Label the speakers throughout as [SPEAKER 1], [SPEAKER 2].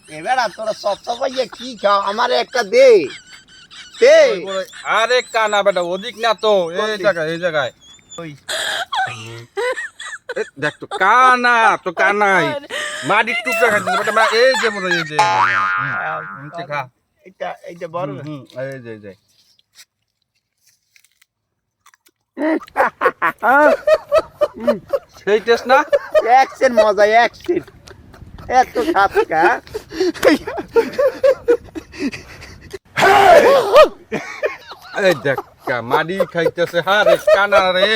[SPEAKER 1] এবার আর তোরা সব সবাই কি খাও আমার একটা দে দে
[SPEAKER 2] আরে কানা বেটা ওদিক না তো এই জায়গায়
[SPEAKER 1] ওই
[SPEAKER 2] দেখ তো কানাই মাটির টুকরা খাইতে বেটা এই যে বড় এই যে নিচে খা
[SPEAKER 1] এইটা বড়
[SPEAKER 2] এই যে সেই টেস্ট না
[SPEAKER 1] একসেন মজা একসেন এত খাতকা
[SPEAKER 2] এই দেখ মাটি খাইতেছে হারে কানা রে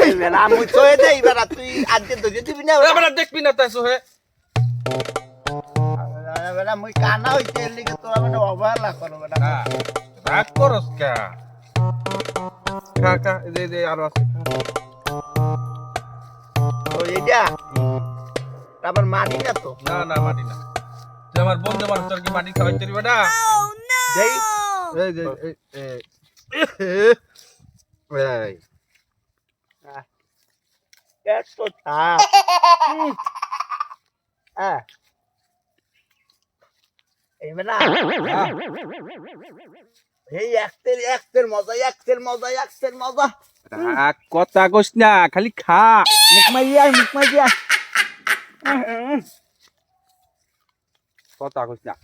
[SPEAKER 1] এবার আমি চয়ে দেই এবার তুই আজকে তো দিবি না
[SPEAKER 2] এবার দেখবি না তাই সোহে
[SPEAKER 1] এবার মুই কানা হইতে এর লিগে তোরা মানে অবহেলা করো বেটা
[SPEAKER 2] রাগ করস কা খা দে আরো আছে
[SPEAKER 1] তো এইটা আবার মাটি না তো
[SPEAKER 2] না মাটি না তুই আমার বন্ধু মানুষ তোর কি মাটি খাওয়াইতে দিবি বেটা
[SPEAKER 1] দেই
[SPEAKER 2] এই যে এই
[SPEAKER 1] এত থাক হ্যাঁ এবার না এই একটের মজা
[SPEAKER 2] কথা কইস না খালি খা
[SPEAKER 1] মুখ মাইয়া
[SPEAKER 2] কথা কইস না